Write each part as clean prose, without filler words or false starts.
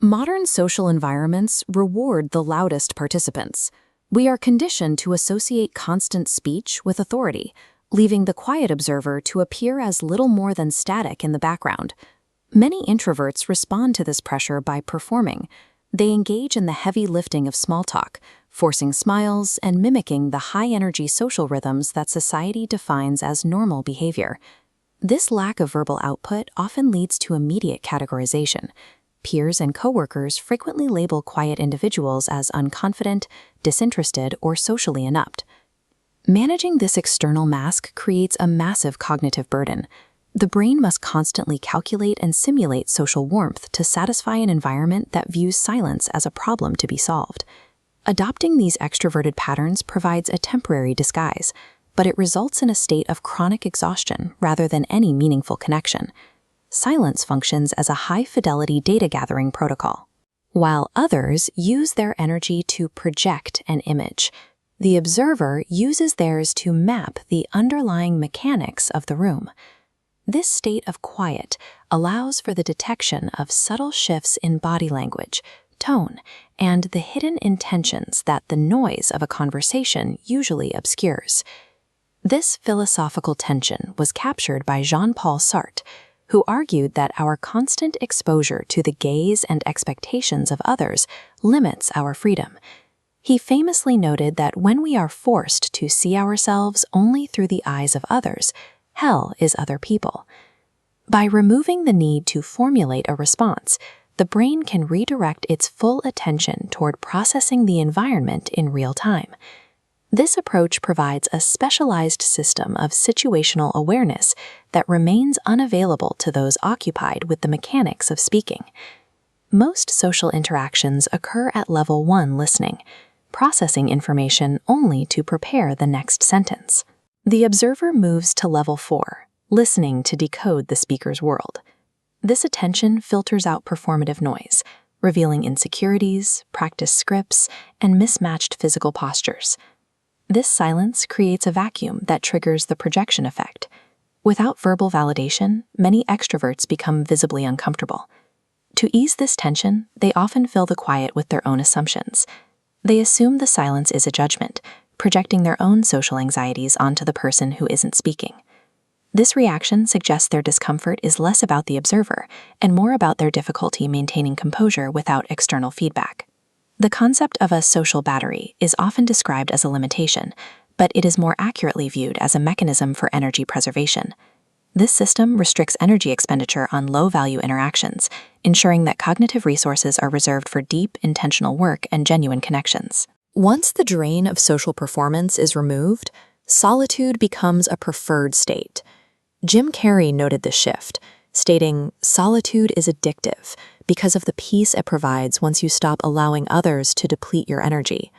Modern social environments reward the loudest participants. We are conditioned to associate constant speech with authority, leaving the quiet observer to appear as little more than static in the background. Many introverts respond to this pressure by performing. They engage in the heavy lifting of small talk, forcing smiles and mimicking the high-energy social rhythms that society defines as normal behavior. This lack of verbal output often leads to immediate categorization. Peers and coworkers frequently label quiet individuals as unconfident, disinterested, or socially inept. Managing this external mask creates a massive cognitive burden. The brain must constantly calculate and simulate social warmth to satisfy an environment that views silence as a problem to be solved. Adopting these extroverted patterns provides a temporary disguise, but it results in a state of chronic exhaustion rather than any meaningful connection. Silence functions as a high-fidelity data-gathering protocol, while others use their energy to project an image. The observer uses theirs to map the underlying mechanics of the room. This state of quiet allows for the detection of subtle shifts in body language, tone, and the hidden intentions that the noise of a conversation usually obscures. This philosophical tension was captured by Jean-Paul Sartre, who argued that our constant exposure to the gaze and expectations of others limits our freedom. He famously noted that when we are forced to see ourselves only through the eyes of others, hell is other people. By removing the need to formulate a response, the brain can redirect its full attention toward processing the environment in real time. This approach provides a specialized system of situational awareness that remains unavailable to those occupied with the mechanics of speaking. Most social interactions occur at level 1 listening, processing information only to prepare the next sentence. The observer moves to level 4, listening to decode the speaker's world. This attention filters out performative noise, revealing insecurities, practice scripts, and mismatched physical postures. This silence creates a vacuum that triggers the projection effect. Without verbal validation, many extroverts become visibly uncomfortable. To ease this tension, they often fill the quiet with their own assumptions. They assume the silence is a judgment, projecting their own social anxieties onto the person who isn't speaking. This reaction suggests their discomfort is less about the observer and more about their difficulty maintaining composure without external feedback. The concept of a social battery is often described as a limitation, but it is more accurately viewed as a mechanism for energy preservation. This system restricts energy expenditure on low-value interactions, ensuring that cognitive resources are reserved for deep, intentional work and genuine connections. Once the drain of social performance is removed, solitude becomes a preferred state. Jim Carrey noted this shift, stating, "Solitude is addictive because of the peace it provides once you stop allowing others to deplete your energy."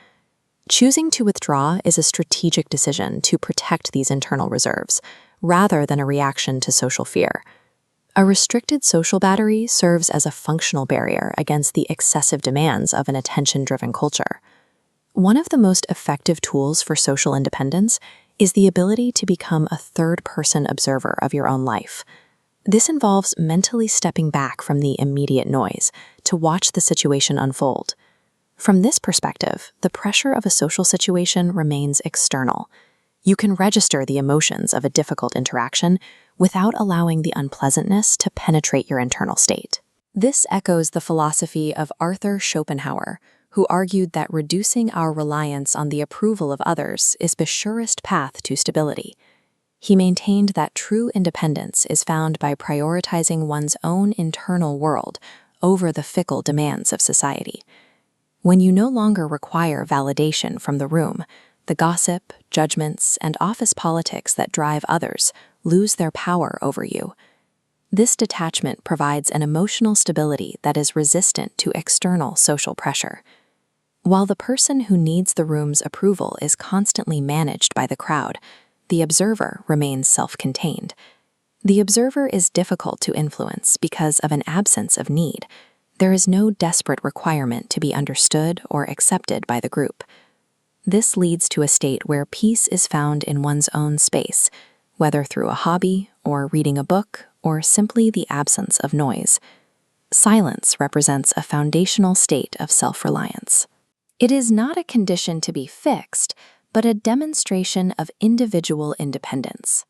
Choosing to withdraw is a strategic decision to protect these internal reserves, rather than a reaction to social fear. A restricted social battery serves as a functional barrier against the excessive demands of an attention-driven culture. One of the most effective tools for social independence is the ability to become a third-person observer of your own life. This involves mentally stepping back from the immediate noise to watch the situation unfold. From this perspective, the pressure of a social situation remains external. You can register the emotions of a difficult interaction without allowing the unpleasantness to penetrate your internal state. This echoes the philosophy of Arthur Schopenhauer, who argued that reducing our reliance on the approval of others is the surest path to stability. He maintained that true independence is found by prioritizing one's own internal world over the fickle demands of society. When you no longer require validation from the room, the gossip, judgments, and office politics that drive others lose their power over you. This detachment provides an emotional stability that is resistant to external social pressure. While the person who needs the room's approval is constantly managed by the crowd, the observer remains self-contained. The observer is difficult to influence because of an absence of need. There is no desperate requirement to be understood or accepted by the group. This leads to a state where peace is found in one's own space, whether through a hobby or reading a book or simply the absence of noise. silence represents a foundational state of self-reliance. It is not a condition to be fixed, but a demonstration of individual independence.